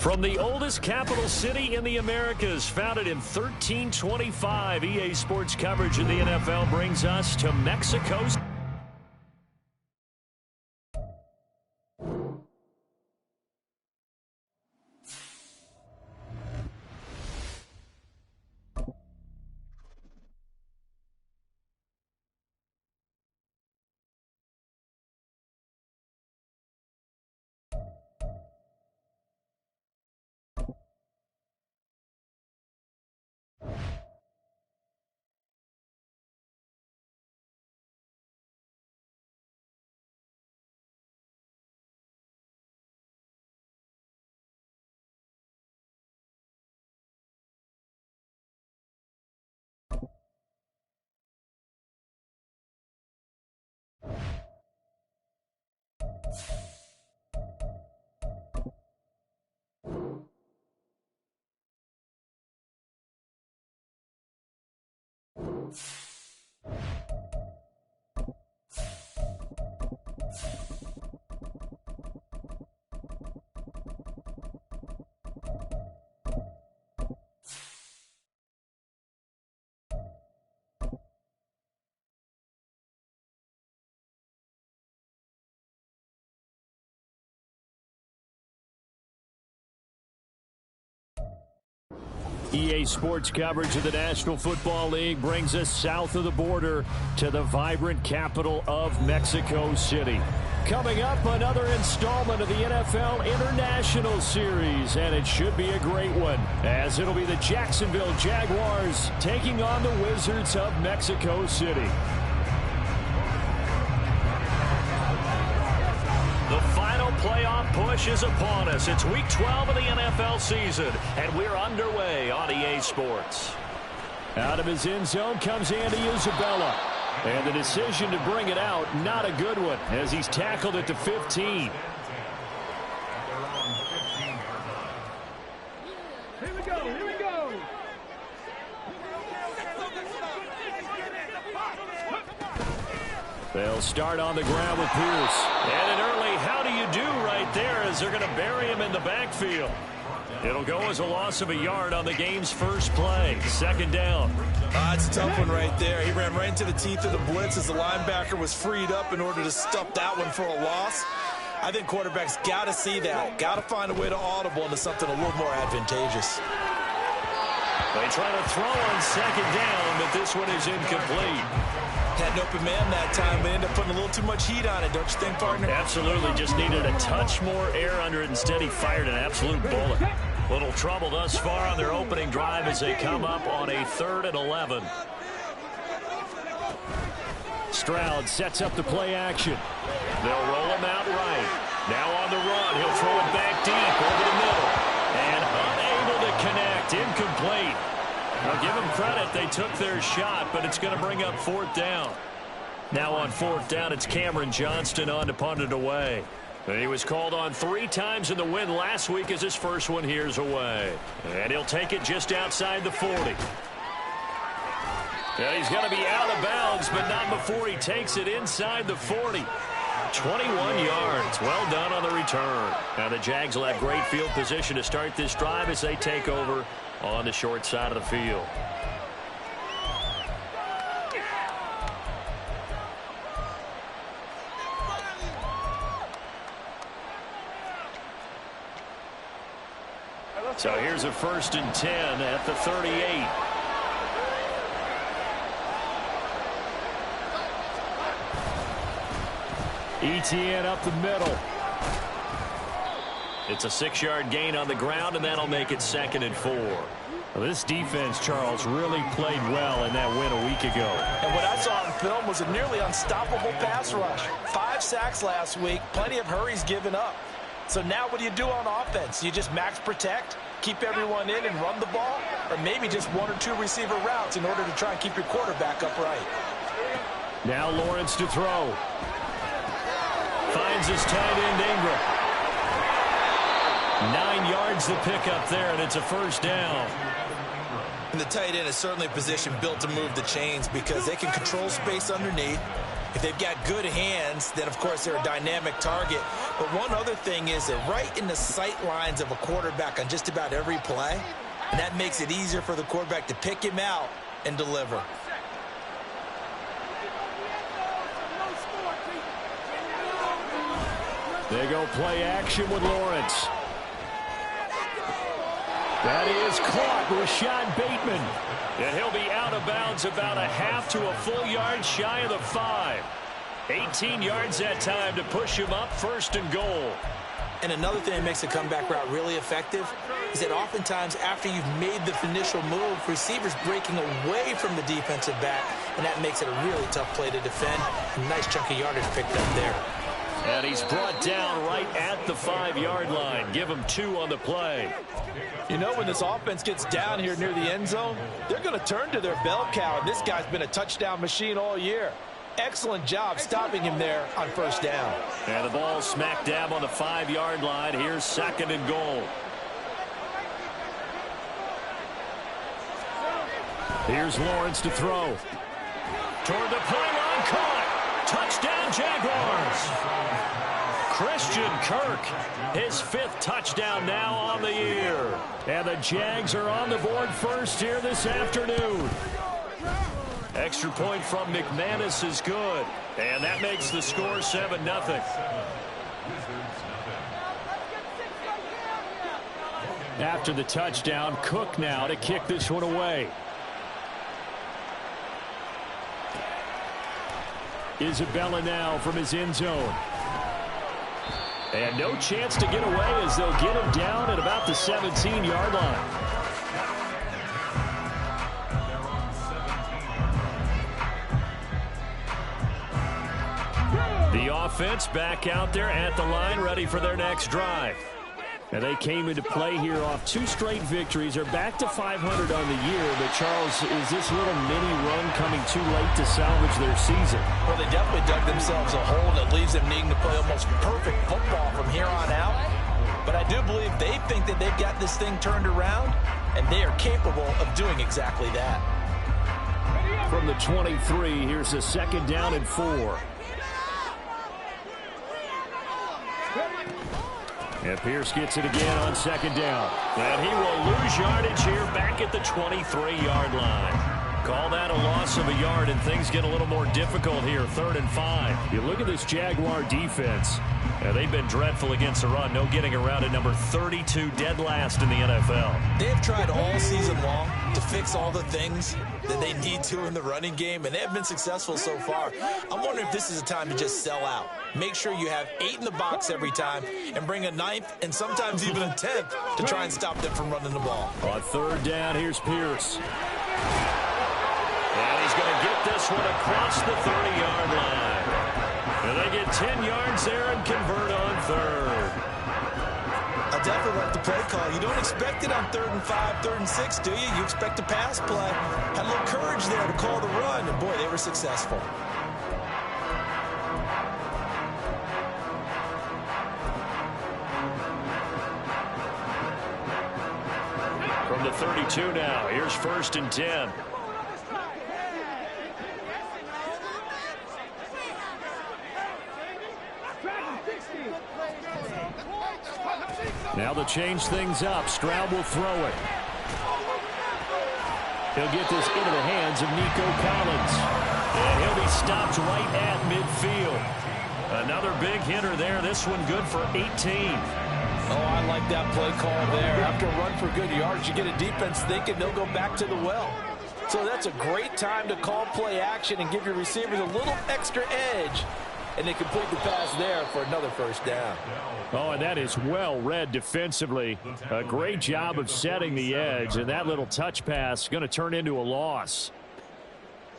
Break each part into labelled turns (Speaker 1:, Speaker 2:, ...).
Speaker 1: From the oldest capital city in the Americas, founded in 1325, EA Sports coverage of the NFL brings us to Mexico. EA Sports coverage of the National Football League brings us south of the border to the vibrant capital of Mexico City. Coming up, another installment of the NFL International Series, and it should be a great one, as it'll be the Jacksonville Jaguars taking on the Wizards of Mexico City. The final playoff push is upon us. It's Week 12 of the NFL season, and we're underway on EA Sports. Out of his end zone comes Andy Isabella. And the decision to bring it out, not a good one, as he's tackled at the 15.
Speaker 2: Here we go, here we go.
Speaker 1: They'll start on the ground with Pierce. And an early how do you do right there as they're going to bury him in the backfield. It'll go as a loss of a yard on the game's first play. Second down.
Speaker 3: It's a tough one right there. He ran right into the teeth of the blitz as the linebacker was freed up in order to stuff that one for a loss. I think quarterbacks got to see that. Got to find a way to audible into something a little more advantageous.
Speaker 1: They try to throw on second down, but this one is incomplete.
Speaker 3: Had an open man that time, but ended up putting a little too much heat on it, don't you think, partner?
Speaker 1: Absolutely. Just needed a touch more air under it. Instead, he fired an absolute bullet. Little trouble thus far on their opening drive as they come up on a 3rd and 11. Stroud sets up the play action. They'll roll him out right. Now on the run. He'll throw it back deep over the middle. And unable to connect. Incomplete. Well, give them credit. They took their shot, but it's going to bring up 4th down. Now on 4th down, it's Cameron Johnston on to punt it away. He was called on 3 times in the win last week as his first one here's away. And he'll take it just outside the 40. Yeah, he's going to be out of bounds, but not before he takes it inside the 40. 21 yards. Well done on the return. Now the Jags will have great field position to start this drive as they take over on the short side of the field. So here's a 1st and 10 at the 38. ETN up the middle. It's a 6-yard gain on the ground, and that'll make it 2nd and 4. Well, this defense, Charles, really played well in that win a week ago.
Speaker 3: And what I saw on film was a nearly unstoppable pass rush. 5 sacks last week, plenty of hurries given up. So now what do you do on offense? You just max protect, keep everyone in and run the ball, or maybe just 1 or 2 receiver routes in order to try and keep your quarterback upright.
Speaker 1: Now Lawrence to throw. Finds his tight end Ingram. 9 yards to pick up there, and it's a 1st down.
Speaker 3: And the tight end is certainly a position built to move the chains because they can control space underneath. If they've got good hands, then, of course, they're a dynamic target. But one other thing is they're right in the sight lines of a quarterback on just about every play, and that makes it easier for the quarterback to pick him out and deliver.
Speaker 1: They go play action with Lawrence. That is caught. Rashad Bateman. And he'll be out of bounds about a half to a full yard shy of the 5. 18 yards that time to push him up, 1st and goal.
Speaker 3: And another thing that makes a comeback route really effective is that oftentimes after you've made the initial move, receivers breaking away from the defensive back, and that makes it a really tough play to defend. A nice chunk of yardage picked up there.
Speaker 1: And he's brought down right at the 5-yard line. Give him 2 on the play.
Speaker 3: You know, when this offense gets down here near the end zone, they're going to turn to their bell cow, and this guy's been a touchdown machine all year. Excellent job stopping him there on 1st down.
Speaker 1: And the ball smack dab on the 5-yard line. Here's 2nd and goal. Here's Lawrence to throw. Toward the pylon, caught. Touchdown, Jaguars. Christian Kirk, his 5th touchdown now on the year. And the Jags are on the board first here this afternoon. Extra point from McManus is good. And that makes the score 7-0. After the touchdown, Cook now to kick this one away. Isabella now from his end zone. And no chance to get away as they'll get him down at about the 17-yard line. The offense back out there at the line, ready for their next drive. And they came into play here off 2 straight victories. They're back to 500 on the year. But, Charles, is this little mini run coming too late to salvage their season?
Speaker 3: Well, they definitely dug themselves a hole that leaves them needing to play almost perfect football from here on out. But I do believe they think that they've got this thing turned around, and they are capable of doing exactly that.
Speaker 1: From the 23, here's a 2nd down and 4. And Pierce gets it again on 2nd down. And he will lose yardage here back at the 23-yard line. Call that a loss of a yard, and things get a little more difficult here, 3rd and 5. You look at this Jaguar defense. They've been dreadful against the run. No getting around at number 32, dead last in the NFL.
Speaker 3: They have tried all season long to fix all the things that they need to in the running game, and they have been successful so far. I'm wondering if this is a time to just sell out. Make sure you have 8 in the box every time and bring a 9th and sometimes even a 10th to try and stop them from running the ball.
Speaker 1: On 3rd down, here's Pierce. And he's going to get this one across the 30-yard line. And they get 10 yards there and convert on 3rd.
Speaker 3: I definitely like the play call. You don't expect it on 3rd and 5, 3rd and 6, do you? You expect a pass play. Had a little courage there to call the run, and boy, they were successful.
Speaker 1: From the 32 now, here's 1st and 10. Now to change things up, Stroud will throw it. He'll get this into the hands of Nico Collins. And he'll be stopped right at midfield. Another big hitter there. This one good for 18.
Speaker 3: Oh, I like that play call there. After a run for good yards, you get a defense thinking they'll go back to the well. So that's a great time to call play action and give your receivers a little extra edge. And they complete the pass there for another 1st down.
Speaker 1: Oh, and that is well read defensively. A great job of setting the edge, and that little touch pass going to turn into a loss.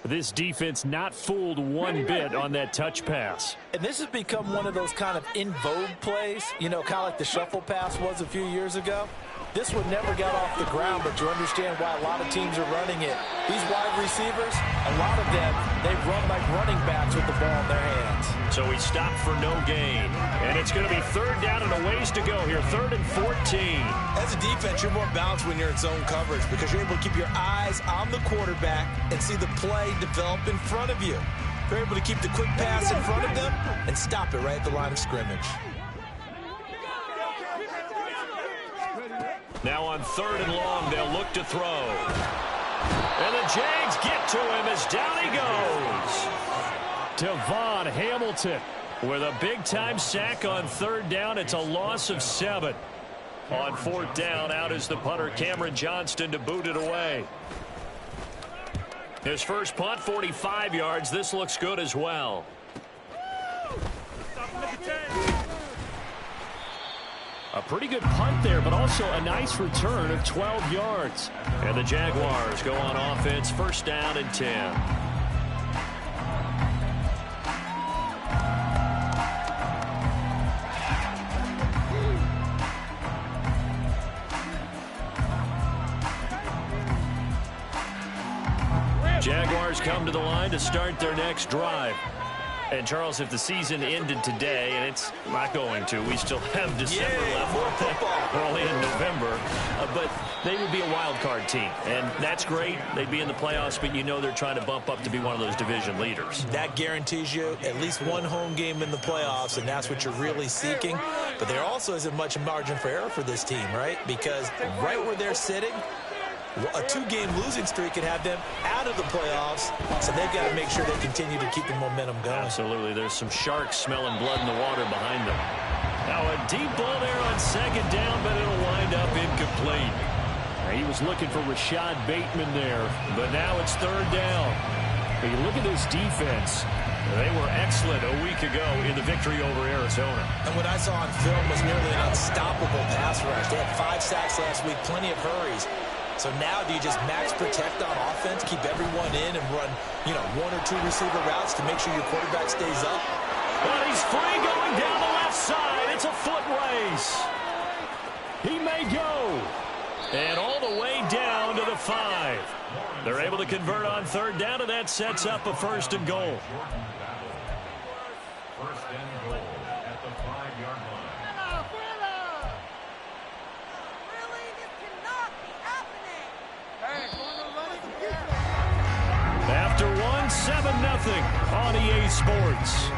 Speaker 1: This defense not fooled one bit on that touch pass.
Speaker 3: And this has become one of those kind of in vogue plays, you know, kind of like the shuffle pass was a few years ago. This one never got off the ground, but you understand why a lot of teams are running it. These wide receivers, a lot of them, they run like running backs with the ball in their hands.
Speaker 1: So he stopped for no gain. And it's going to be 3rd down and a ways to go here, 3rd and 14.
Speaker 3: As a defense, you're more balanced when you're in zone coverage because you're able to keep your eyes on the quarterback and see the play develop in front of you. They're able to keep the quick pass in front of them and stop it right at the line of scrimmage.
Speaker 1: Now on 3rd and long, they'll look to throw. And the Jags get to him as down he goes. Devon Hamilton with a big-time sack on 3rd down. It's a loss of 7. On 4th down, out is the punter, Cameron Johnston, to boot it away. His first punt, 45 yards. This looks good as well. A pretty good punt there, but also a nice return of 12 yards. And the Jaguars go on offense, 1st down and 10. Jaguars come to the line to start their next drive. And, Charles, if the season ended today, and it's not going to, we still have December left. We're only in November. But they would be a wild card team. And that's great. They'd be in the playoffs, but you know they're trying to bump up to be one of those division leaders.
Speaker 3: That guarantees you at least one home game in the playoffs, and that's what you're really seeking. But there also isn't much margin for error for this team, right? Because right where they're sitting, a 2-game losing streak could have them out of the playoffs, so they've got to make sure they continue to keep the momentum going.
Speaker 1: Absolutely. There's some sharks smelling blood in the water behind them. Now a deep ball there on 2nd down, but it'll wind up incomplete. He was looking for Rashad Bateman there, but now it's 3rd down. But you look at this defense. They were excellent a week ago in the victory over Arizona.
Speaker 3: And what I saw on film was nearly an unstoppable pass rush. They had 5 sacks last week, plenty of hurries. So now do you just max protect on offense, keep everyone in and run, 1 or 2 receiver routes to make sure your quarterback stays up?
Speaker 1: But he's free going down the left side. It's a foot race. He may go. And all the way down to the 5. They're able to convert on 3rd down, and that sets up a 1st and goal.
Speaker 2: 1st and goal at the 5-yard line.
Speaker 1: After 1, 7-0 on EA Sports.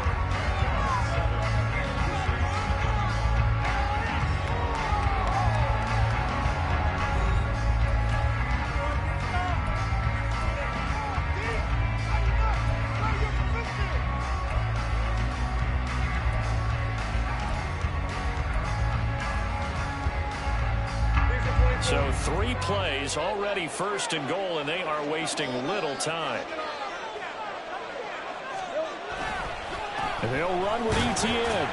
Speaker 1: So 3 plays, already 1st and goal, and they are wasting little time. And they'll run with ETN.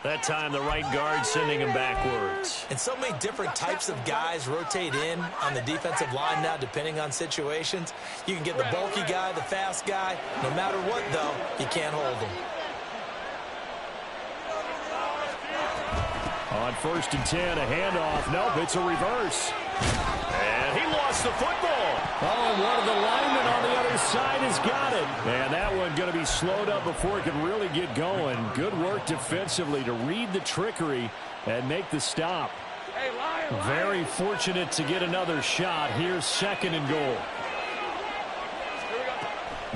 Speaker 1: That time the right guard sending him backwards.
Speaker 3: And so many different types of guys rotate in on the defensive line now depending on situations. You can get the bulky guy, the fast guy. No matter what, though, you can't hold them.
Speaker 1: On 1st and 10, a handoff. Nope, it's a reverse. And he lost the football. Oh, and one of the linemen on the other side has got it. And that one going to be slowed up before it can really get going. Good work defensively to read the trickery and make the stop. Very fortunate to get another shot. Here's 2nd and goal.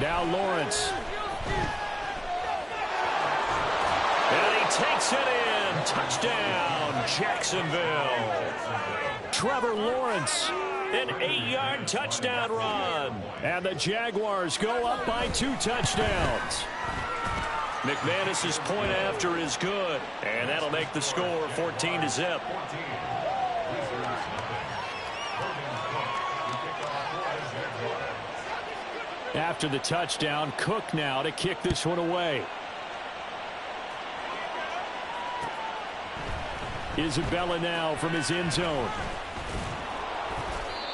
Speaker 1: Now Lawrence. And he takes it in. Touchdown, Jacksonville. Trevor Lawrence, an 8-yard touchdown run. And the Jaguars go up by 2 touchdowns. McManus's point after is good. And that'll make the score 14-0. After the touchdown, Cook now to kick this one away. Isabella now from his end zone.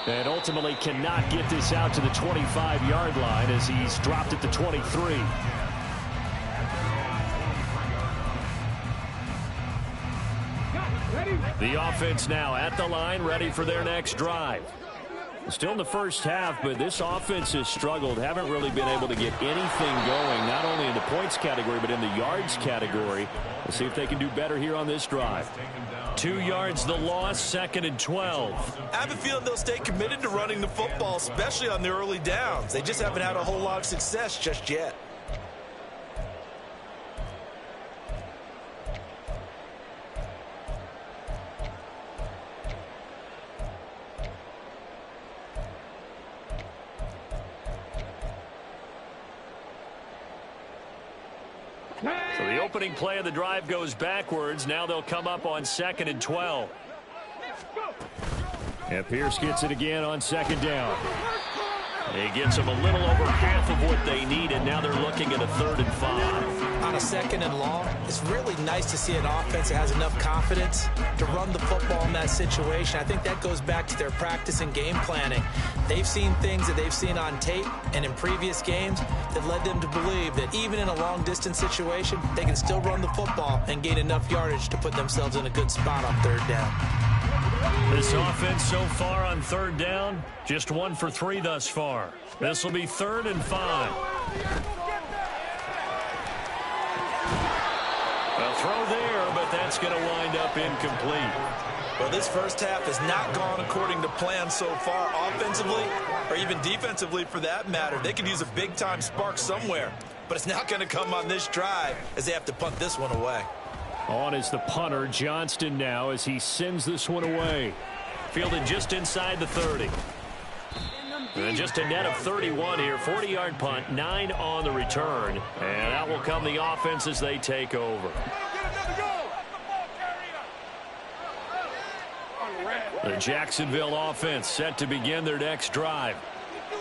Speaker 1: And ultimately cannot get this out to the 25-yard line as he's dropped at the 23. The offense now at the line, ready for their next drive. Still in the first half, but this offense has struggled. Haven't really been able to get anything going, not only in the points category, but in the yards category. We'll see if they can do better here on this drive. 2 yards the loss, 2nd and 12.
Speaker 3: I have a feeling they'll stay committed to running the football, especially on the early downs. They just haven't had a whole lot of success just yet.
Speaker 1: So the opening play of the drive goes backwards. Now they'll come up on 2nd and 12. And Pierce gets it again on 2nd down. He gets them a little over half of what they need, and now they're looking at a 3rd and 5.
Speaker 3: On a 2nd and long, it's really nice to see an offense that has enough confidence to run the football in that situation. I think that goes back to their practice and game planning. They've seen things that they've seen on tape and in previous games that led them to believe that even in a long-distance situation, they can still run the football and gain enough yardage to put themselves in a good spot on 3rd down.
Speaker 1: This offense so far on 3rd down, just 1 for 3 thus far. This will be 3rd and 5. A throw there, but that's going to wind up incomplete.
Speaker 3: Well, this first half has not gone according to plan so far offensively or even defensively for that matter. They could use a big-time spark somewhere, but it's not going to come on this drive as they have to punt this one away.
Speaker 1: On is the punter, Johnston, now as he sends this one away. Fielded just inside the 30. And just a net of 31 here. 40-yard punt, 9 on the return. And out will come the offense as they take over. The Jacksonville offense set to begin their next drive.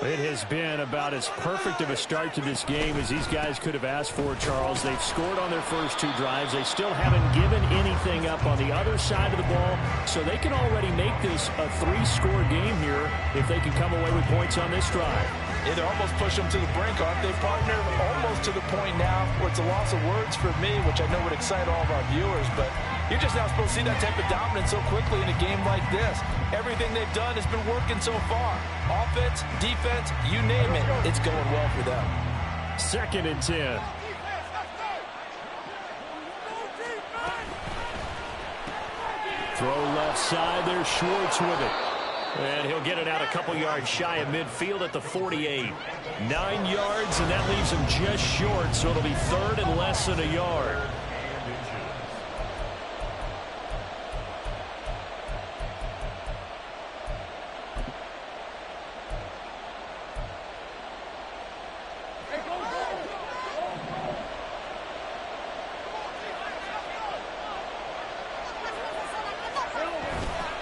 Speaker 1: It has been about as perfect of a start to this game as these guys could have asked for, Charles. They've scored on their first 2 drives. They still haven't given anything up on the other side of the ball, so they can already make this a 3-score game here if they can come away with points on this drive.
Speaker 3: Yeah, they're almost pushing them to the brink, aren't they, partner? Almost to the point now where it's a loss of words for me, which I know would excite all of our viewers, but you're just not supposed to see that type of dominance so quickly in a game like this. Everything they've done has been working so far. Offense, defense, you name it, it's going well for them.
Speaker 1: 2nd and 10. Throw left side, there's Schwartz with it. And he'll get it out a couple yards shy of midfield at the 48. 9 yards, and that leaves him just short, so it'll be 3rd and less than a yard.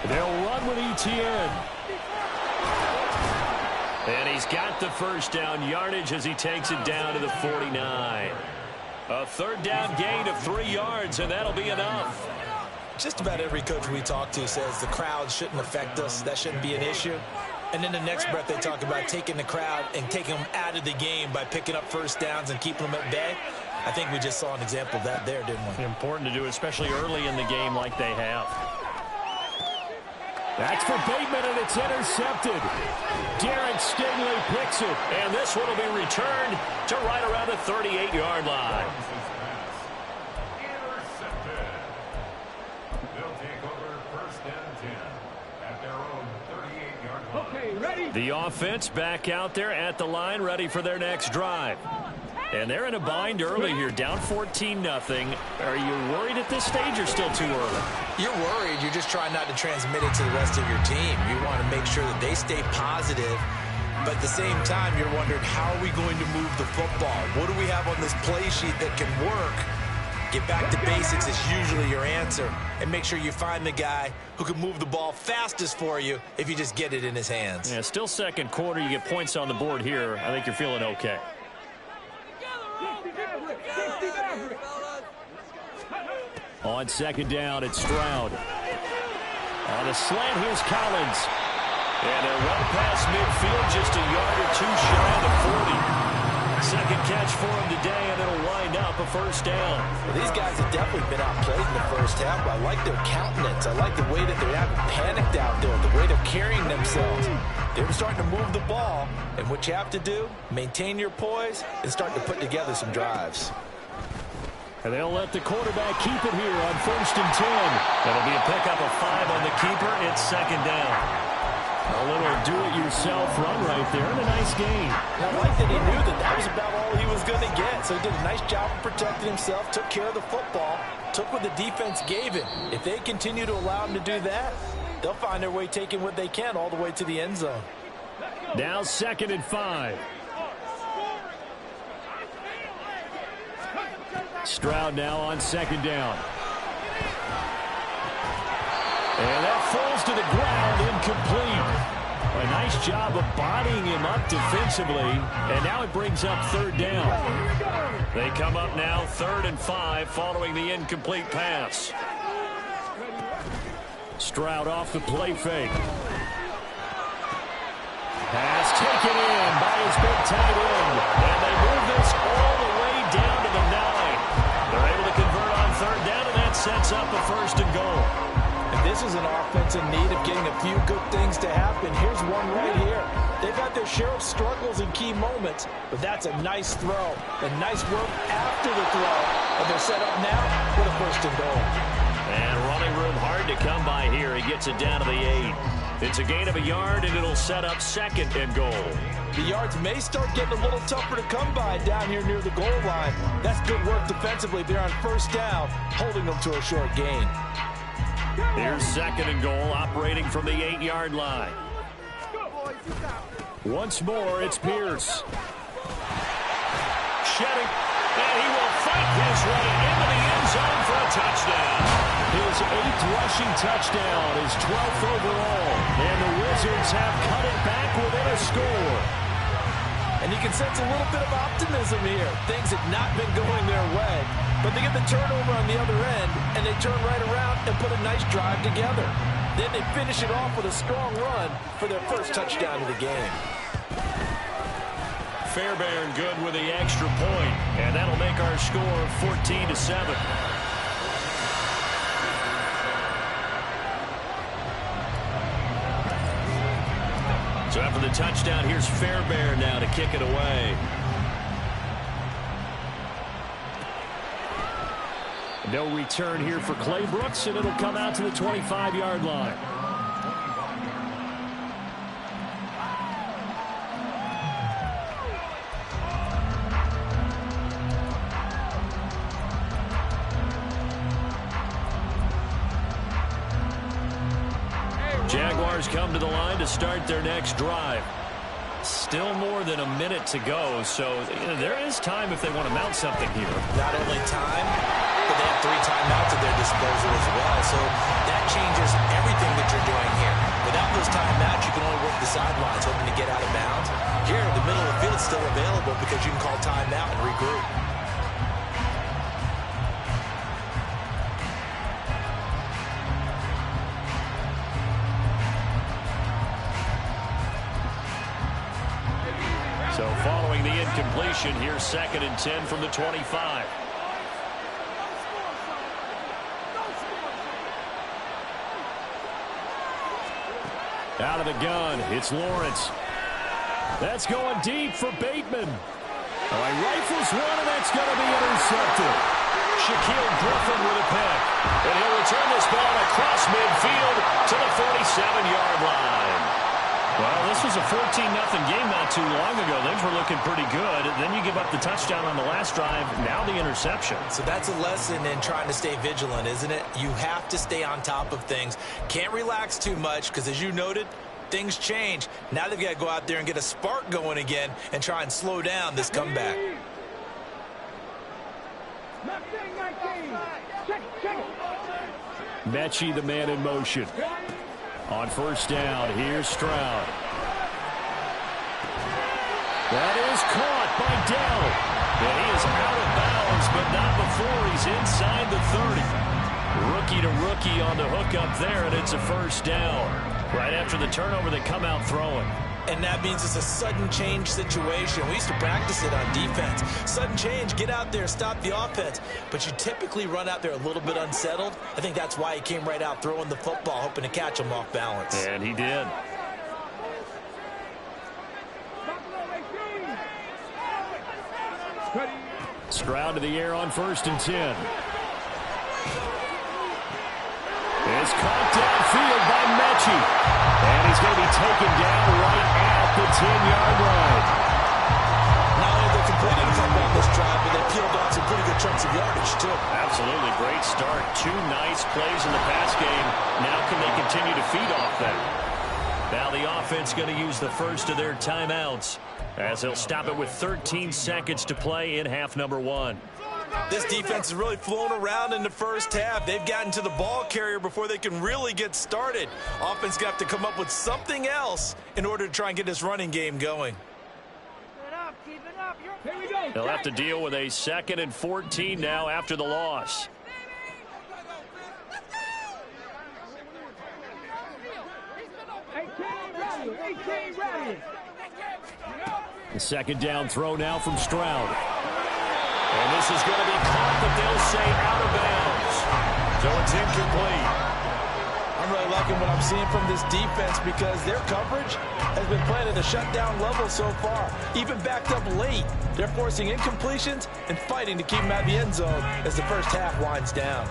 Speaker 1: They'll run with ETN. And he's got the first down yardage as he takes it down to the 49. A 3rd down gain of 3 yards, and that'll be enough.
Speaker 3: Just about every coach we talk to says the crowd shouldn't affect us. That shouldn't be an issue. And then the next breath they talk about taking the crowd and taking them out of the game by picking up first downs and keeping them at bay. I think we just saw an example of that there, didn't we?
Speaker 1: Important to do, especially early in the game like they have. That's for Bateman, and it's intercepted. Derek Stingley picks it, and this one will be returned to right around the 38-yard line.
Speaker 2: Intercepted. They'll take over 1st and 10 at their own 38-yard line.
Speaker 4: Okay, ready?
Speaker 1: The offense back out there at the line, ready for their next drive. And they're in a bind early here, down 14-0. Are you worried at this stage or still too early?
Speaker 3: You're worried. You're just trying not to transmit it to the rest of your team. You want to make sure that they stay positive, but at the same time, you're wondering, how are we going to move the football? What do we have on this play sheet that can work? Get back to basics is usually your answer, and make sure you find the guy who can move the ball fastest for you if you just get it in his hands.
Speaker 1: Yeah, still 2nd quarter. You get points on the board here. I think you're feeling okay. On 2nd down, it's Stroud. On a slant, here's Collins. And a run past midfield, just a yard or 2 shy of the 40. 2nd catch for him today, and it'll wind up a first down.
Speaker 3: Well, these guys have definitely been outplayed in the first half, but I like their countenance. I like the way that they haven't panicked out there, the way they're carrying themselves. They're starting to move the ball, and what you have to do, maintain your poise and start to put together some drives.
Speaker 1: And they'll let the quarterback keep it here on 1st and 10. That'll be a pickup of 5 on the keeper. It's 2nd down. A little do-it-yourself run right there, and a nice gain.
Speaker 3: And I like that he knew that that was about all he was going to get. So he did a nice job of protecting himself, took care of the football, took what the defense gave him. If they continue to allow him to do that, they'll find their way taking what they can all the way to the end zone.
Speaker 1: Now 2nd and 5. Stroud now on 2nd down. And that falls to the ground, incomplete. A nice job of bodying him up defensively, and now it brings up 3rd down. They come up now 3rd and 5 following the incomplete pass. Stroud off the play fake. Pass taken in by his big tight end, and they move this all the way down to the 9. They're able to convert on 3rd down, and that sets up a 1st and goal.
Speaker 3: And this is an offense in need of getting a few good things to happen. Here's one right here. They've had their share of struggles in key moments, but that's a nice throw. And nice work after the throw. And they're set up now with a 1st and goal.
Speaker 1: And running room hard to come by here. He gets it down to the 8. It's a gain of a yard, and it'll set up 2nd and goal.
Speaker 3: The yards may start getting a little tougher to come by down here near the goal line. That's good work defensively there on 1st down, holding them to a short gain.
Speaker 1: Here's 2nd and goal, operating from the 8-yard line. Once more, it's Pierce. Shedding, and he will fight his way into the end zone for a touchdown. His 8th rushing touchdown, his 12th overall, and the Wizards have cut it back within a score.
Speaker 3: And you can sense a little bit of optimism here. Things have not been going their way. But they get the turnover on the other end, and they turn right around and put a nice drive together. Then they finish it off with a strong run for their 1st touchdown of the game.
Speaker 1: Fairbairn good with the extra point, and that'll make our score 14-7. So after the touchdown, here's Fairbairn now to kick it away. No return here for Clay Brooks, and it'll come out to the 25-yard line. Jaguars come to the line to start their next drive. Still more than a minute to go, so there is time if they want to mount something here.
Speaker 3: Not only time, but they have 3 timeouts at their disposal as well, so that changes everything that you're doing here. Without those timeouts, you can only work the sidelines, hoping to get out of bounds. Here, the middle of the field is still available because you can call timeout and regroup.
Speaker 1: So following the incompletion, here's 2nd and 10 from the 25. Out of the gun, it's Lawrence. That's going deep for Bateman. Oh, he rifles one, and that's going to be intercepted. Shaquille Griffin with a pick. And he'll return this ball across midfield to the 47-yard line. Well, this was a 14-0 game not too long ago. Things were looking pretty good. Then you give up the touchdown on the last drive. Now the interception.
Speaker 3: So that's a lesson in trying to stay vigilant, isn't it? You have to stay on top of things. Can't relax too much because, as you noted, things change. Now they've got to go out there and get a spark going again and try and slow down this comeback.
Speaker 1: Mechie, the man in motion. On 1st down, here's Stroud. That is caught by Dell. And he is out of bounds, but not before he's inside the 30. Rookie to rookie on the hook up there, and it's a 1st down. Right after the turnover, they come out throwing.
Speaker 3: And that means it's a sudden change situation. We used to practice it on defense. Sudden change, get out there, stop the offense. But you typically run out there a little bit unsettled. I think that's why he came right out throwing the football, hoping to catch him off balance.
Speaker 1: And he did. Stroud to the air on 1st and 10. It's caught downfield by Mechie. And he's going to be taken down right at the 10-yard line.
Speaker 3: Not only they completed a football this drive, but they peeled off some pretty good chunks of yardage, too.
Speaker 1: Absolutely. Great start. 2 nice plays in the pass game. Now can they continue to feed off that? Now the offense going to use the first of their timeouts as they'll stop it with 13 seconds to play in half number 1.
Speaker 3: This defense has really flown around in the first half. They've gotten to the ball carrier before they can really get started. Offense going to have to come up with something else in order to try and get this running game going.
Speaker 1: They'll have to deal with a 2nd and 14 now after the loss. The 2nd down throw now from Stroud. And this is going to be caught, but they'll say out of bounds. So it's incomplete.
Speaker 3: I'm really liking what I'm seeing from this defense because their coverage has been playing at a shutdown level so far. Even backed up late, they're forcing incompletions and fighting to keep them out of the end zone as the first half winds down.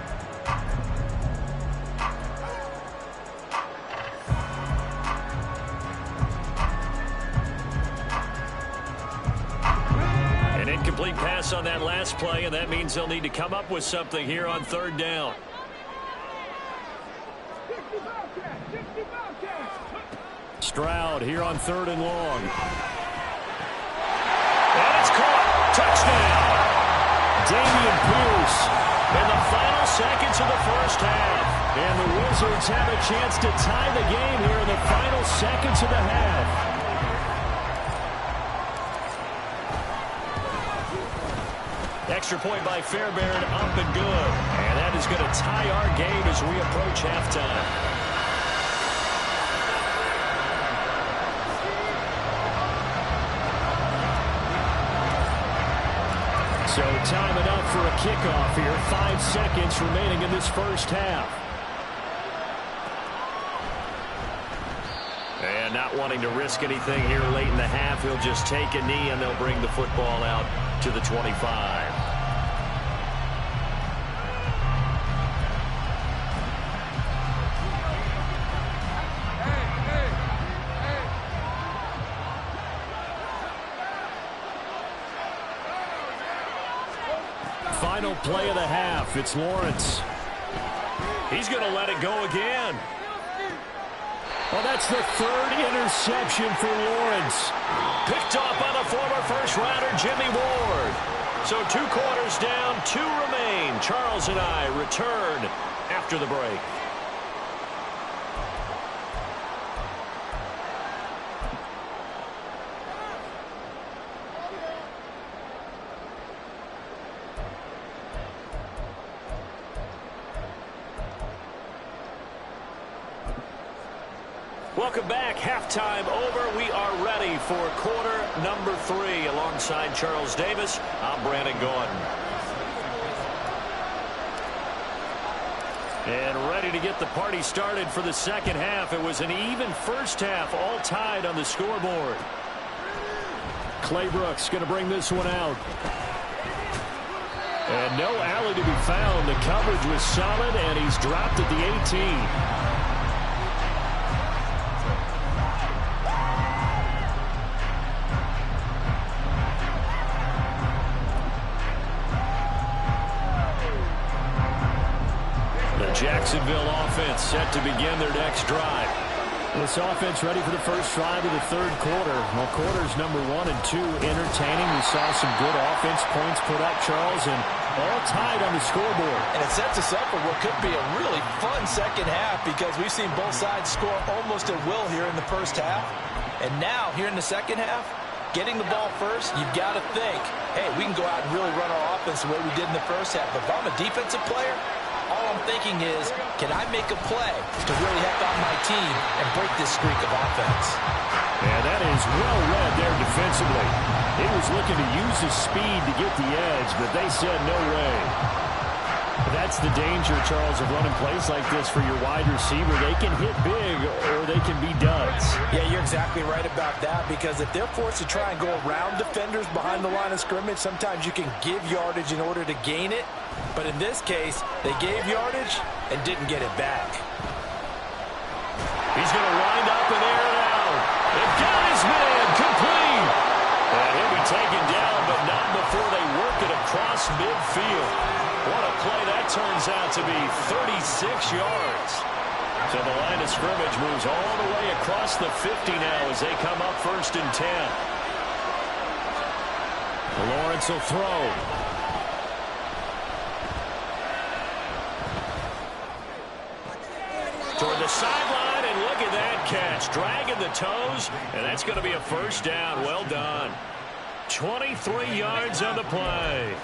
Speaker 1: An incomplete pass on that last play, and that means they'll need to come up with something here on 3rd down. Stroud here on 3rd and long. And it's caught. Touchdown. Dameon Pierce in the final seconds of the first half. And the Wizards have a chance to tie the game here in the final seconds of the half. Extra point by Fairbairn, up and good. And that is going to tie our game as we approach halftime. So time enough for a kickoff here. 5 seconds remaining in this first half. And not wanting to risk anything here late in the half, he'll just take a knee and they'll bring the football out to the 25. Final play of the half. It's Lawrence. He's going to let it go again. Well, that's the 3rd interception for Lawrence. Picked off by the former first-rounder Jimmy Ward. So 2 quarters down, 2 remain. Charles and I return after the break. Welcome back. Halftime over. We are ready for quarter number 3. Alongside Charles Davis, I'm Brandon Gordon. And ready to get the party started for the second half. It was an even first half, all tied on the scoreboard. Clay Brooks going to bring this one out. And no alley to be found. The coverage was solid, and he's dropped at the 18. Jacksonville offense set to begin their next drive. This offense ready for the first drive of the 3rd quarter. Well, quarters number 1 and 2 entertaining. We saw some good offense points put up, Charles, and all tied on the scoreboard.
Speaker 3: And it sets us up for what could be a really fun second half because we've seen both sides score almost at will here in the first half. And now, here in the second half, getting the ball first, you've got to think, hey, we can go out and really run our offense the way we did in the first half. But if I'm a defensive player, all I'm thinking is, can I make a play to really help out my team and break this streak of offense?
Speaker 1: And that is well read there defensively. He was looking to use his speed to get the edge, but they said no way. That's the danger, Charles, of running plays like this for your wide receiver. They can hit big or they can be duds.
Speaker 3: Yeah, you're exactly right about that, because if they're forced to try and go around defenders behind the line of scrimmage, sometimes you can give yardage in order to gain it. But in this case, they gave yardage and didn't get it back.
Speaker 1: He's going to wind up and air it out. They've got his man complete. And he'll be taken down, but not before they work it across midfield. What a play that turns out to be, 36 yards. So the line of scrimmage moves all the way across the 50 now as they come up 1st and 10. Lawrence will throw. Toward the sideline, and look at that catch. Dragging the toes, and that's going to be a 1st down. Well done. 23 yards on the play.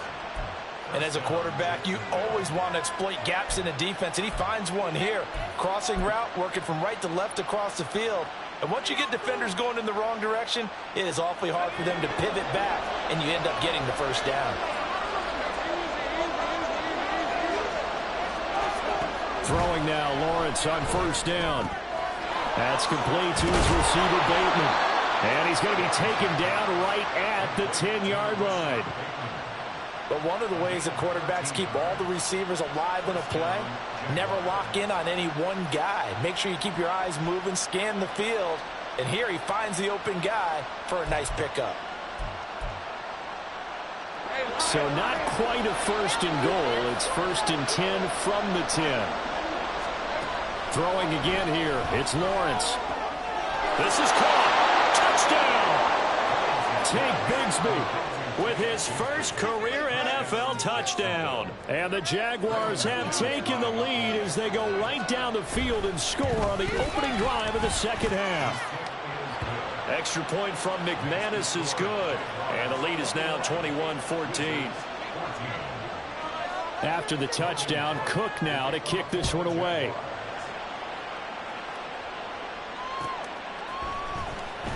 Speaker 3: And as a quarterback, you always want to exploit gaps in a defense, and he finds one here. Crossing route, working from right to left across the field. And once you get defenders going in the wrong direction, it is awfully hard for them to pivot back, and you end up getting the 1st down.
Speaker 1: Throwing now, Lawrence on 1st down. That's complete to his receiver, Bateman. And he's going to be taken down right at the 10-yard line.
Speaker 3: But one of the ways that quarterbacks keep all the receivers alive in a play, never lock in on any one guy. Make sure you keep your eyes moving, scan the field. And here he finds the open guy for a nice pickup.
Speaker 1: So not quite a 1st and goal. It's 1st and 10 from the 10. Throwing again here. It's Lawrence. This is caught. Touchdown. Take Bigsby with his first career NFL touchdown. And the Jaguars have taken the lead as they go right down the field and score on the opening drive of the 2nd half. Extra point from McManus is good. And the lead is now 21-14. After the touchdown, Cook now to kick this one away.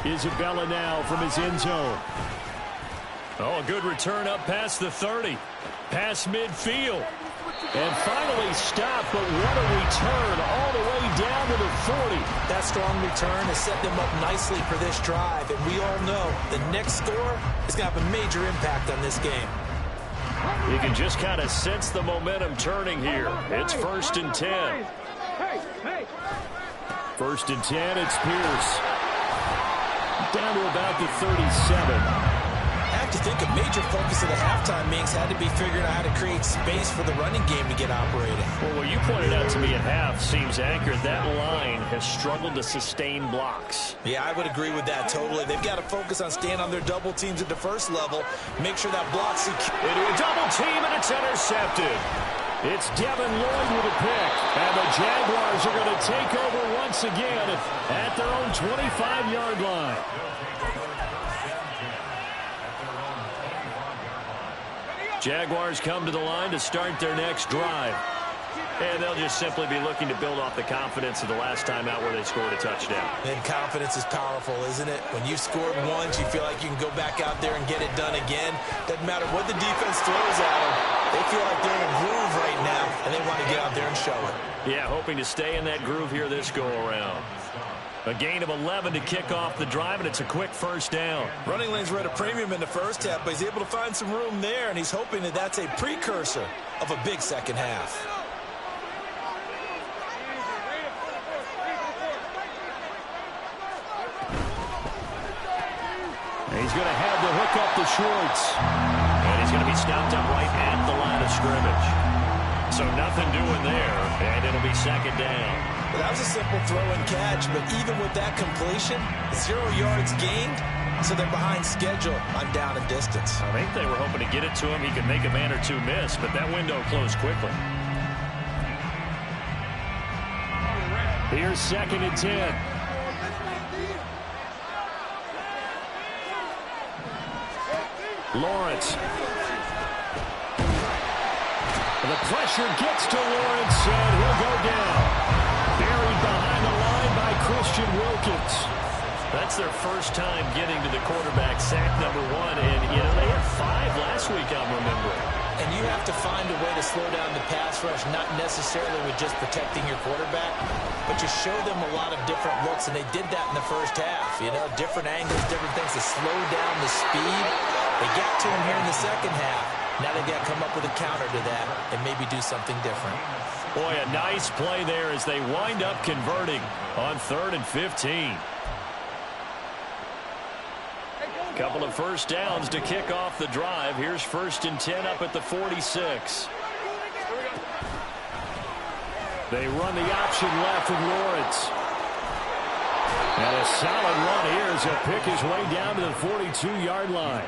Speaker 1: Isabella now from his end zone. Oh, a good return up past the 30. Past midfield. And finally stopped, but what a return all the way down to the 40.
Speaker 3: That strong return has set them up nicely for this drive, and we all know the next score is going to have a major impact on this game.
Speaker 1: You can just kind of sense the momentum turning here. It's 1st and 10. 1st and 10, it's Pierce. Down to about the 37.
Speaker 3: I have to think a major focus of the halftime meetings had to be figuring out how to create space for the running game to get operating.
Speaker 1: Well, what you pointed out to me at half seems accurate. That line has struggled to sustain blocks.
Speaker 3: Yeah, I would agree with that totally. They've got to focus on staying on their double teams at the 1st level. Make sure that block's secure.
Speaker 1: Into a double team, and it's intercepted. It's Devin Lloyd with a pick. And the Jaguars are going to take over once again at their own 25-yard line. Jaguars come to the line to start their next drive. And they'll just simply be looking to build off the confidence of the last time out where they scored a touchdown.
Speaker 3: And confidence is powerful, isn't it? When you've scored once, you feel like you can go back out there and get it done again. Doesn't matter what the defense throws at them. They feel like they're in a groove right now, and they want to get out there and show it.
Speaker 1: Yeah, hoping to stay in that groove here this go-around. A gain of 11 to kick off the drive, and it's a quick 1st down.
Speaker 3: Running lanes were at a premium in the 1st half, but he's able to find some room there, and he's hoping that that's a precursor of a big 2nd half.
Speaker 1: And he's going to have the hook up to Schwartz. And he's going to be stopped up right at the line of scrimmage. So nothing doing there, and it'll be 2nd down.
Speaker 3: Well, that was a simple throw and catch, but even with that completion, 0 yards gained, so they're behind schedule on down and distance.
Speaker 1: I think they were hoping to get it to him. He could make a man or two miss, but that window closed quickly. Here's 2nd and 10. Lawrence. The pressure gets to Lawrence, and he'll go down. Buried behind the line by Christian Wilkins. That's their first time getting to the quarterback, sack number 1. And, you know, they had 5 last week, I'm remembering.
Speaker 3: And you have to find a way to slow down the pass rush, not necessarily with just protecting your quarterback, but you show them a lot of different looks, and they did that in the first half. You know, different angles, different things to slow down the speed. They got to him here in the second half. Now they've got to come up with a counter to that and maybe do something different.
Speaker 1: Boy, a nice play there as they wind up converting on 3rd and 15. Couple of first downs to kick off the drive. Here's 1st and 10 up at the 46. They run the option left with Lawrence. And a solid run here as he'll pick his way down to the 42-yard line.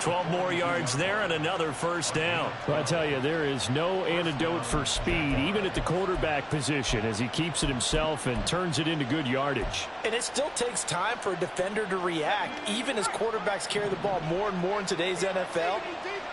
Speaker 1: 12 more yards there and another first down. Well, I tell you, there is no antidote for speed, even at the quarterback position, as he keeps it himself and turns it into good yardage.
Speaker 3: And it still takes time for a defender to react. Even as quarterbacks carry the ball more and more in today's NFL,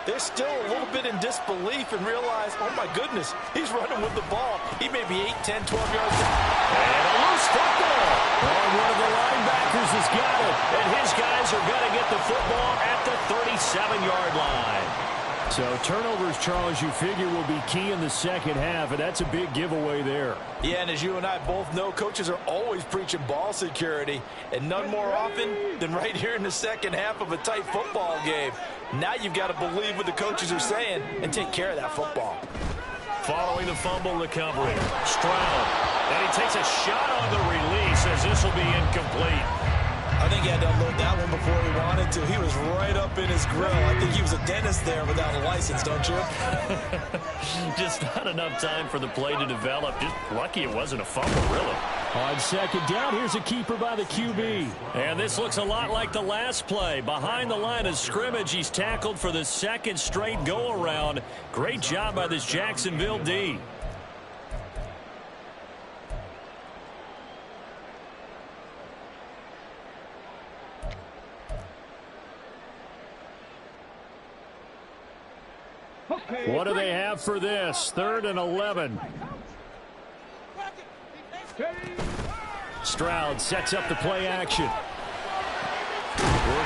Speaker 3: they're still a little bit in disbelief and realize, oh my goodness, he's running with the ball. He may be 8, 10, 12 yards.
Speaker 1: And a loose football. Oh, one of the linebackers has got it. And his guys are going to get the football at the 37-yard line. So turnovers, Charles, you figure will be key in the second half, and that's a big giveaway there.
Speaker 3: Yeah, and as you and I both know, coaches are always preaching ball security, and none more often than right here in the second half of a tight football game. Now you've got to believe what the coaches are saying and take care of that football.
Speaker 1: Following the fumble recovery, Stroud. And he takes a shot on the release as this will be incomplete.
Speaker 3: I think he had to unload that one before he wanted to. He was right up in his grill. I think he was a dentist there without a license, don't you?
Speaker 1: Just not enough time for the play to develop. Just lucky it wasn't a fumble, really. On second down, here's a keeper by the QB. And this looks a lot like the last play. Behind the line of scrimmage, he's tackled for the second straight go-around. Great job by this Jacksonville D. What do they have for this? 3rd and 11. Stroud sets up the play action. Work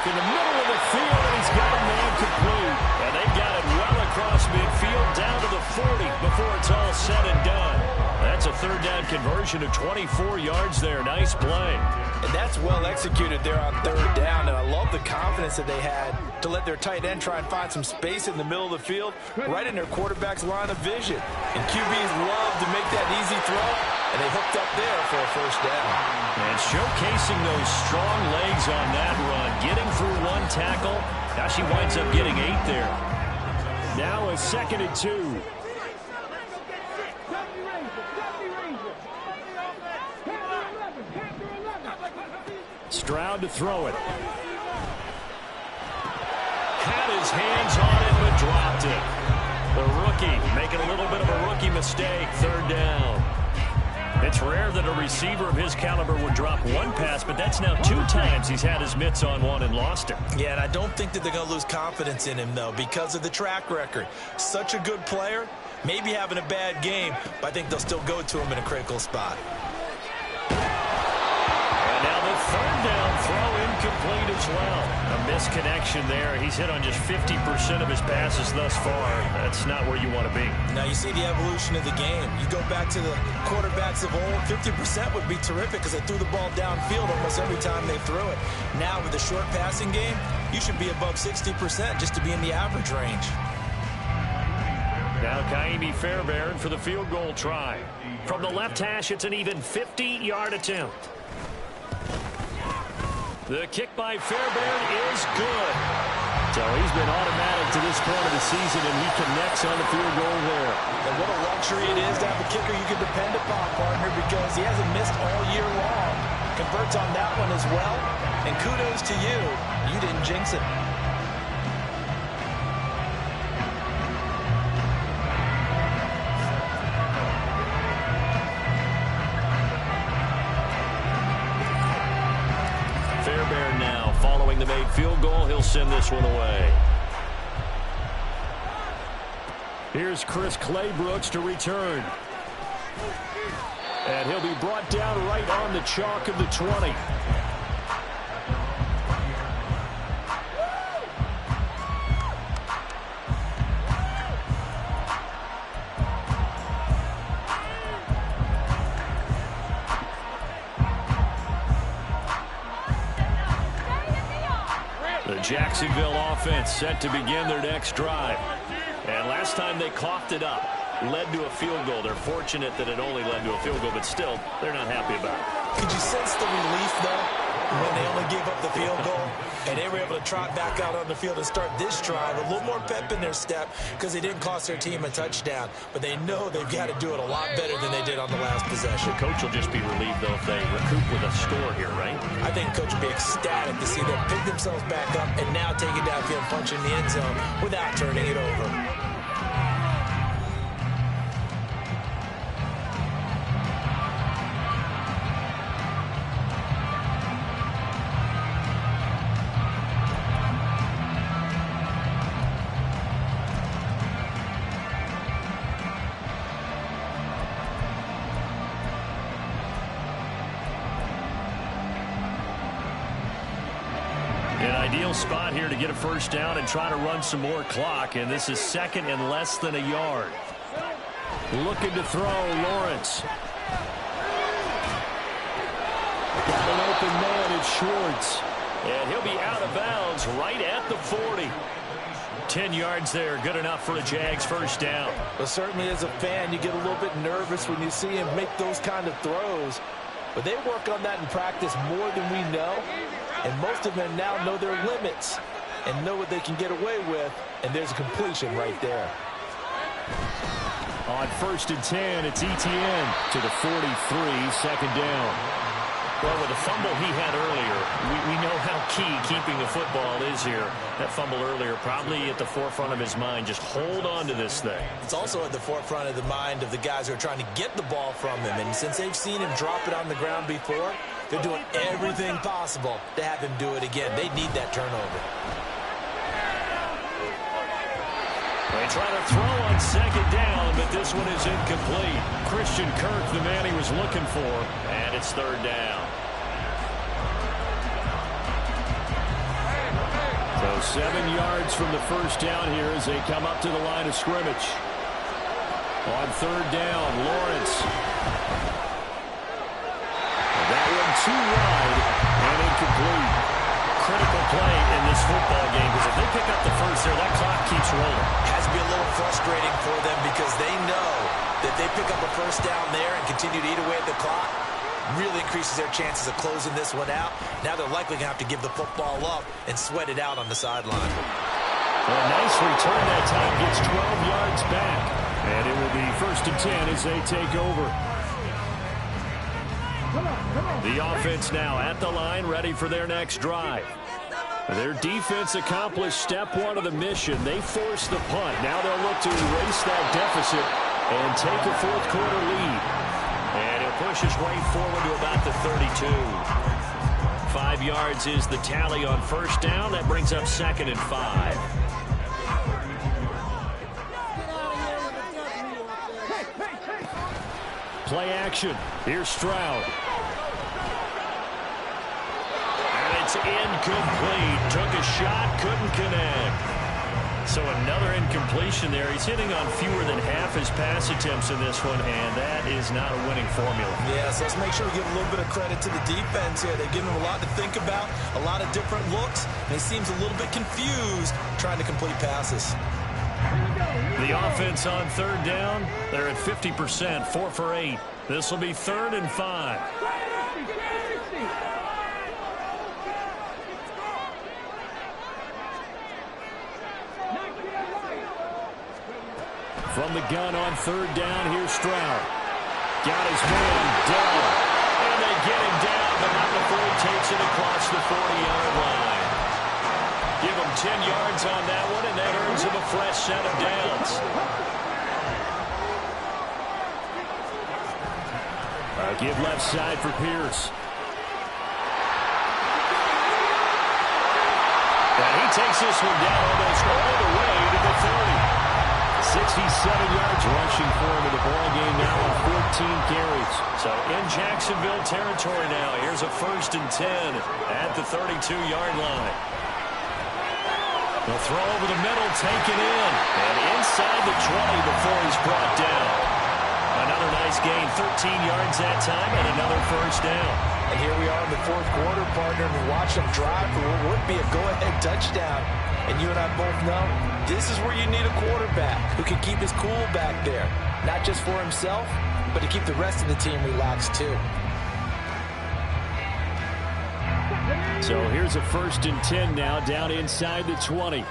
Speaker 1: in the middle of the field, and he's got a man complete. And they got it well across midfield down to the 40 before it's all said and done. That's a 3rd down conversion of 24 yards there. Nice play.
Speaker 3: And that's well executed there on 3rd down, and I love the confidence that they had to let their tight end try and find some space in the middle of the field, right in their quarterback's line of vision. And QBs love to make that easy throw, and they hooked up there for a first down.
Speaker 1: And showcasing those strong legs on that run, getting through one tackle. Now she winds up getting 8 there. Now a 2nd and 2. Stroud to throw it. Had his hands on it, but dropped it. The rookie making a little bit of a rookie mistake. 3rd down. It's rare that a receiver of his caliber would drop one pass, but that's now 2 times he's had his mitts on one and lost it.
Speaker 3: Yeah, and I don't think that they're going to lose confidence in him, though, because of the track record. Such a good player, maybe having a bad game, but I think they'll still go to him in a critical spot.
Speaker 1: And now the 3rd down throw incomplete as well. A misconnection there. He's hit on just 50% of his passes thus far. That's not where you want to be.
Speaker 3: Now you see the evolution of the game. You go back to the quarterbacks of old, 50% would be terrific because they threw the ball downfield almost every time they threw it. Now with the short passing game, you should be above 60% just to be in the average range.
Speaker 1: Now Kaimi Fairbairn for the field goal try. From the left hash, it's an even 50-yard attempt. The kick by Fairbairn is good. So he's been automatic to this point of the season, and he connects on the field goal there.
Speaker 3: And what a luxury it is to have a kicker you can depend upon, partner, because he hasn't missed all year long. Converts on that one as well, and kudos to you. You didn't jinx it.
Speaker 1: Fairbairn now following the made field goal. He'll send this one away. Here's Chris Claybrooks to return. And he'll be brought down right on the chalk of the 20. The Jacksonville offense set to begin their next drive. And last time they coughed it up, led to a field goal. They're fortunate that it only led to a field goal, but still, they're not happy about it.
Speaker 3: Could you sense the relief, though, when they only gave up the field goal and they were able to trot back out on the field and start this drive? A little more pep in their step because they didn't cost their team a touchdown, but they know they've got to do it a lot better than they did on the last possession.
Speaker 1: The coach will just be relieved, though, if they recoup with a score here, right?
Speaker 3: I think coach will be ecstatic to see them pick themselves back up and now take it downfield, punch in the end zone without turning it over.
Speaker 1: Ideal spot here to get a first down and try to run some more clock, and this is second and less than a yard. Looking to throw, Lawrence. Got an open man, it's Schwartz. And he'll be out of bounds right at the 40. 10 yards there, good enough for a Jags first down.
Speaker 3: Well, certainly as a fan, you get a little bit nervous when you see him make those kind of throws. But they work on that in practice more than we know. And most of them now know their limits and know what they can get away with. And there's a completion right there.
Speaker 1: On 1st and 10, it's Etienne to the 43, second down. Well, with the fumble he had earlier, we know how key keeping the football is here. That fumble earlier probably at the forefront of his mind. Just hold on to this thing.
Speaker 3: It's also at the forefront of the mind of the guys who are trying to get the ball from him. And since they've seen him drop it on the ground before, they're doing everything possible to have him do it again. They need that turnover.
Speaker 1: They try to throw on second down, but this one is incomplete. Christian Kirk, the man he was looking for, and it's third down. So 7 yards from the first down here as they come up to the line of scrimmage. On third down, Lawrence. That one too wide and incomplete. Critical play in this football game because if they pick up the first there, that clock keeps rolling.
Speaker 3: Has to be a little frustrating for them because they know that they pick up a first down there and continue to eat away at the clock, really increases their chances of closing this one out. Now they're likely going to have to give the football up and sweat it out on the sideline.
Speaker 1: A nice return that time, gets 12 yards back. And it will be 1st and 10 as they take over. The offense now at the line, ready for their next drive. Their defense accomplished step one of the mission. They forced the punt. Now they'll look to erase that deficit and take a fourth-quarter lead. And he'll push his way forward to about the 32. 5 yards is the tally on first down. That brings up 2nd and 5. Play action. Here's Stroud. And it's incomplete. Took a shot, couldn't connect. So another incompletion there. He's hitting on fewer than half his pass attempts in this one, and that is not a winning formula.
Speaker 3: Yeah, so let's make sure we give a little bit of credit to the defense here. They've given him a lot to think about, a lot of different looks, and he seems a little bit confused trying to complete passes.
Speaker 1: The offense on third down, they're at 50%, 4 for 8. This will be 3rd and 5. From the gun on third down, here's Stroud. Got his man down. And they get him down, but not before he takes it across the 40-yard line. Give him 10 yards on that one, and that earns him a fresh set of downs. Give left side for Pierce. And he takes this one down almost all the way to the 30. 67 yards rushing for him in the ball game now on 14 carries. So in Jacksonville territory now. Here's a 1st and 10 at the 32-yard line. They'll throw over the middle, taken in, and inside the 20 before he's brought down. Another nice gain, 13 yards that time, and another 1st down.
Speaker 3: And here we are in the 4th quarter, partner, and we watch them drive for what would be a go-ahead touchdown. And you and I both know this is where you need a quarterback who can keep his cool back there, not just for himself, but to keep the rest of the team relaxed too.
Speaker 1: So here's a 1st and 10 now, down inside the 20.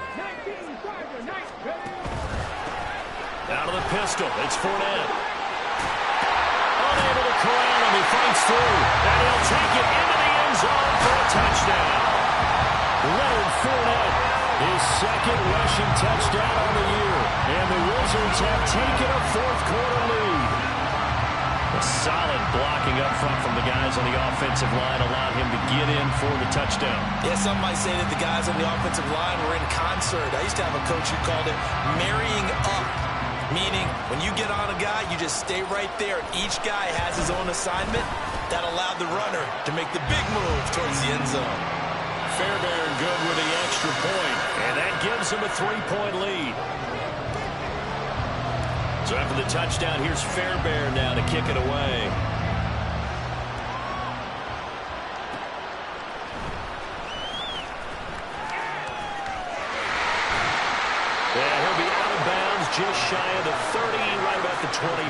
Speaker 1: Out of the pistol, it's Fournette. Unable to corral him, he fights through, and he'll take it into the end zone for a touchdown. Leonard Fournette, his 2nd rushing touchdown on the year, and the Wizards have taken a 4th quarter lead. A solid blocking up front from the guys on the offensive line allowed him to get in for the touchdown.
Speaker 3: Yeah, some might say that the guys on the offensive line were in concert. I used to have a coach who called it marrying up, meaning when you get on a guy, you just stay right there. Each guy has his own assignment. That allowed the runner to make the big move towards the end zone.
Speaker 1: Fairbairn good with the extra point, and that gives him a 3-point lead. So after the touchdown, here's Fairbairn now to kick it away. Yeah, he'll be out of bounds just shy of the 30, right about the 29.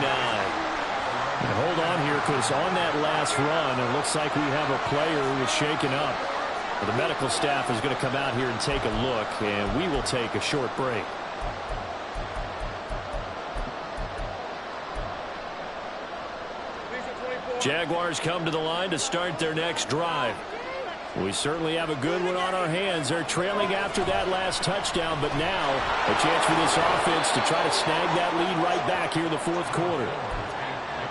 Speaker 1: And hold on here, because on that last run, it looks like we have a player who is shaken up. The medical staff is going to come out here and take a look, and we will take a short break. Jaguars come to the line to start their next drive. We certainly have a good one on our hands. They're trailing after that last touchdown, but now a chance for this offense to try to snag that lead right back here in the 4th quarter.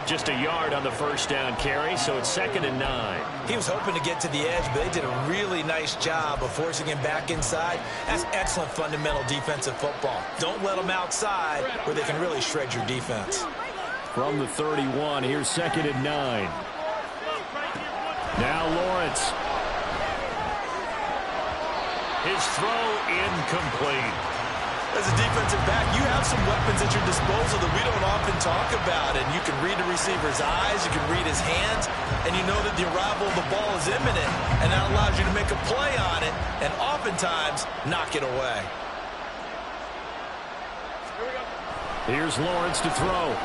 Speaker 1: Just a yard on the 1st down carry, so it's 2nd and 9.
Speaker 3: He was hoping to get to the edge, but they did a really nice job of forcing him back inside. That's excellent fundamental defensive football. Don't let them outside where they can really shred your defense.
Speaker 1: From the 31, here's 2nd and 9. Now Lawrence. His throw incomplete.
Speaker 3: As a defensive back, you have some weapons at your disposal that we don't often talk about. And you can read the receiver's eyes, you can read his hands, and you know that the arrival of the ball is imminent. And that allows you to make a play on it and oftentimes knock it away.
Speaker 1: Here's Lawrence to throw.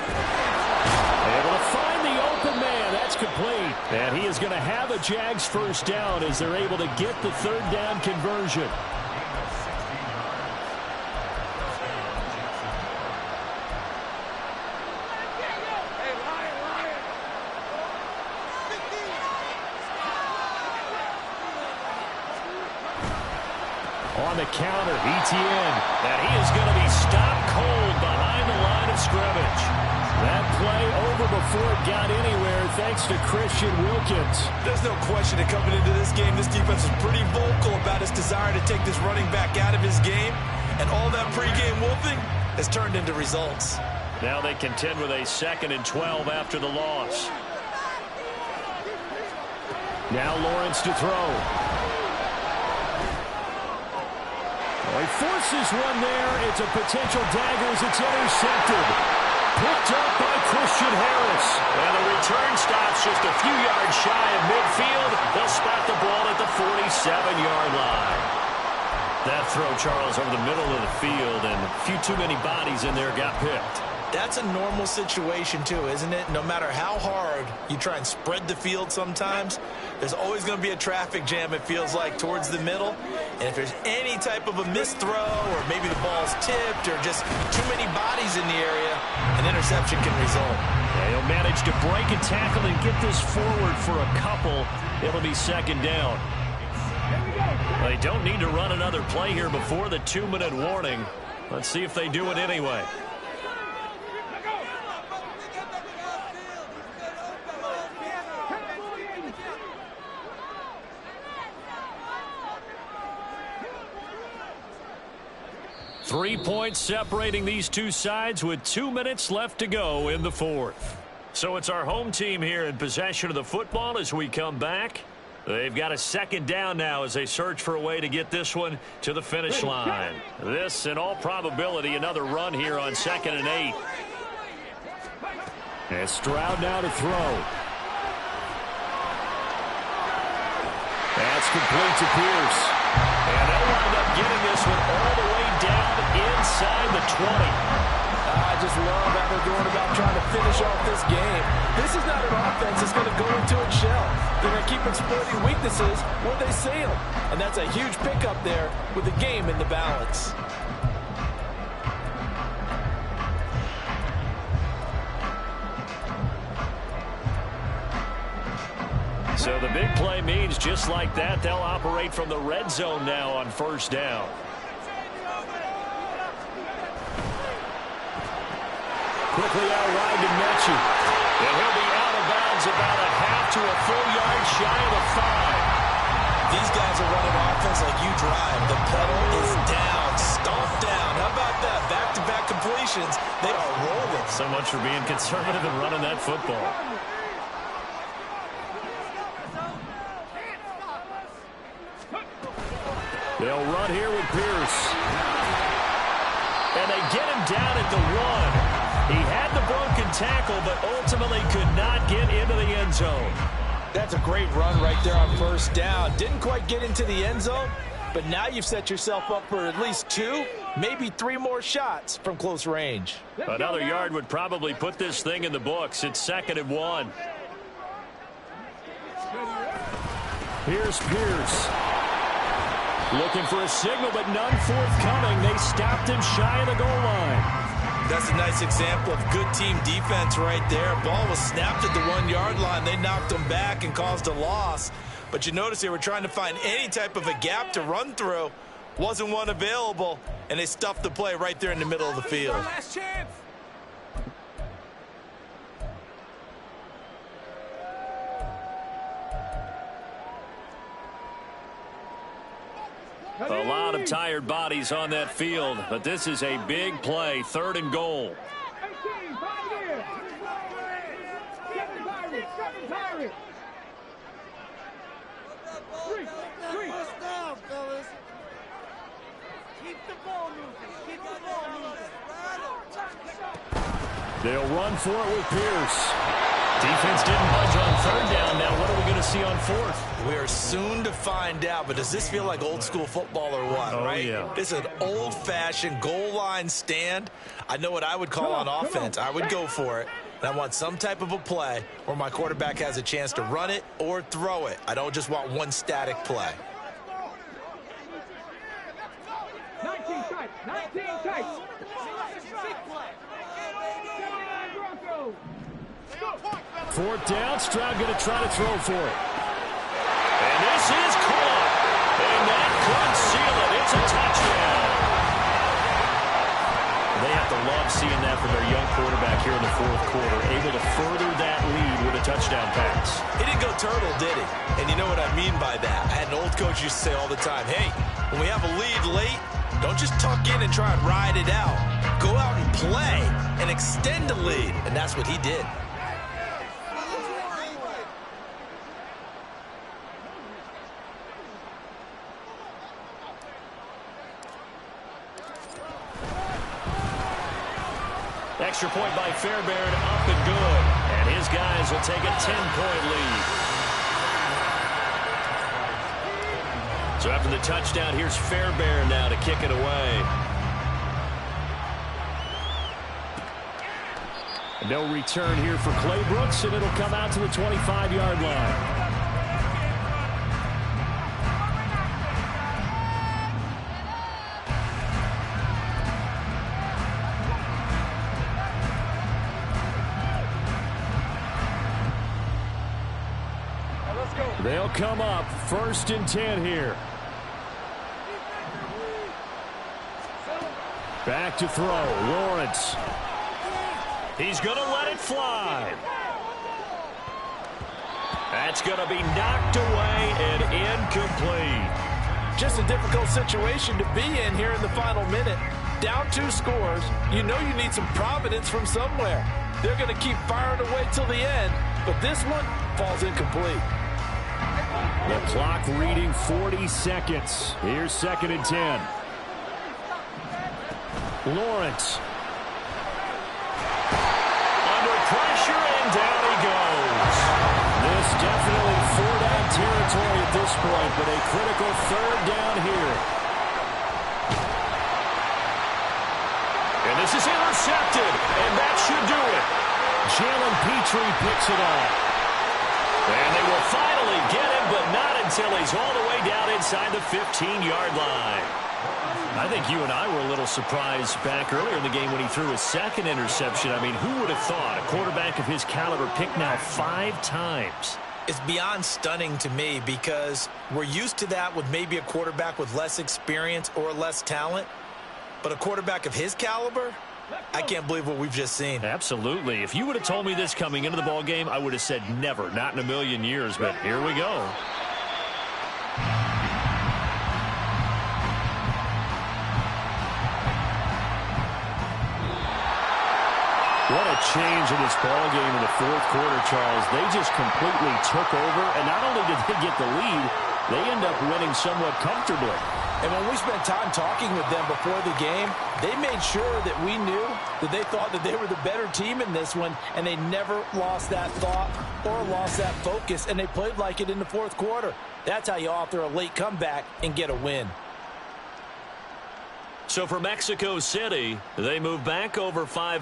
Speaker 1: Able to find the open man. That's complete. And he is going to have a Jags 1st down as they're able to get the 3rd down conversion. On the counter, Etienne, and he is going to be stopped cold behind the line of scrimmage. That play over before it got anywhere thanks to Christian Wilkins.
Speaker 3: There's no question that coming into this game, this defense is pretty vocal about its desire to take this running back out of his game, and all that pregame wolfing has turned into results.
Speaker 1: Now they contend with a 2nd and 12 after the loss. Now Lawrence to throw. He forces one there. It's a potential dagger as it's intercepted. Picked up by Christian Harris. And the return stops just a few yards shy of midfield. They'll spot the ball at the 47-yard line. That throw, Charles, over the middle of the field, and a few too many bodies in there got picked.
Speaker 3: That's a normal situation, too, isn't it? No matter how hard you try and spread the field sometimes, there's always going to be a traffic jam, it feels like, towards the middle. And if there's any type of a missed throw, or maybe the ball's tipped, or just too many bodies in the area, an interception can result.
Speaker 1: Yeah, he'll manage to break a tackle and get this forward for a couple. It'll be 2nd down. They don't need to run another play here before the 2-minute warning. Let's see if they do it anyway. 3 points separating these two sides with 2 minutes left to go in the fourth. So it's our home team here in possession of the football as we come back. They've got a second down now as they search for a way to get this one to the finish line. This, in all probability, another run here on 2nd and 8. And Stroud now to throw. That's complete to Pierce. And they'll wind up getting this one all the way down inside the 20.
Speaker 3: I just love how they're going about trying to finish off this game. This is not an offense that's going to go into its shell. They're going to keep exploiting weaknesses where they see them. And that's a huge pickup there with the game in the balance.
Speaker 1: So the big play means just like that, they'll operate from the red zone now on first down. Quickly out wide to Mechie. And he'll be out of bounds about a half to a full yard shy of the 5.
Speaker 3: These guys are running offense like you drive. The pedal is down, stomp down. How about that? Back-to-back completions. They are rolling.
Speaker 1: So much for being conservative and running that football. They'll run here with Pierce. And they get him down at the 1. He had the broken tackle, but ultimately could not get into the end zone.
Speaker 3: That's a great run right there on first down. Didn't quite get into the end zone, but now you've set yourself up for at least 2, maybe 3 more shots from close range.
Speaker 1: Another yard would probably put this thing in the books. It's 2nd and 1. Here's Pierce. Looking for a signal, but none forthcoming. They stopped him shy of the goal line.
Speaker 3: That's a nice example of good team defense right there. Ball was snapped at the 1-yard line. They knocked him back and caused a loss. But you notice they were trying to find any type of a gap to run through. Wasn't one available, and they stuffed the play right there in the middle of the field.
Speaker 4: Last chance.
Speaker 1: A lot of tired bodies on that field, but this is a big play, 3rd and goal. They'll run for it with Pierce. Defense didn't budge on 3rd down. Now what are we going to see on 4th?
Speaker 3: We are soon to find out, but does this feel like old school football or what, right?
Speaker 1: Yeah.
Speaker 3: This is an old-fashioned goal line stand. I know what I would call on offense. I would go for it. And I want some type of a play where my quarterback has a chance to run it or throw it. I don't just want one static play.
Speaker 4: 19 tight. 19 tight.
Speaker 1: 4th down, Stroud going to try to throw for it. And this is caught. And that could seal it. It's a touchdown. They have to love seeing that from their young quarterback here in the 4th quarter, able to further that lead with a touchdown pass.
Speaker 3: He didn't go turtle, did he? And you know what I mean by that. I had an old coach used to say all the time, hey, when we have a lead late, don't just tuck in and try and ride it out. Go out and play and extend the lead. And that's what he did.
Speaker 1: Extra point by Fairbairn, up and good. And his guys will take a 10-point lead. So after the touchdown, here's Fairbairn now to kick it away. No return here for Clay Brooks, and it'll come out to the 25-yard line. They'll come up 1st and 10 here. Back to throw. Lawrence. He's going to let it fly. That's going to be knocked away and incomplete.
Speaker 3: Just a difficult situation to be in here in the final minute. Down 2 scores, you know you need some providence from somewhere. They're going to keep firing away till the end, but this one falls incomplete.
Speaker 1: The clock reading 40 seconds. Here's 2nd and 10. Lawrence. Under pressure, and down he goes. This definitely 4-down territory at this point, but a critical 3rd down here. And this is intercepted, and that should do it. Jalen Petrie picks it up. And they will finally get him, but not until he's all the way down inside the 15-yard line. I think you and I were a little surprised back earlier in the game when he threw his 2nd interception. I mean, who would have thought a quarterback of his caliber picked now 5 times?
Speaker 3: It's beyond stunning to me because we're used to that with maybe a quarterback with less experience or less talent. But a quarterback of his caliber, I can't believe what we've just seen.
Speaker 1: Absolutely. If you would have told me this coming into the ball game, I would have said never, not in a million years. But here we go. What a change in this ball game in the 4th quarter, Charles. They just completely took over, and not only did they get the lead, they end up winning somewhat comfortably.
Speaker 3: And when we spent time talking with them before the game, they made sure that we knew that they thought that they were the better team in this one, and they never lost that thought or lost that focus, and they played like it in the 4th quarter. That's how you author a late comeback and get a win.
Speaker 1: So for Mexico City, they move back over 5.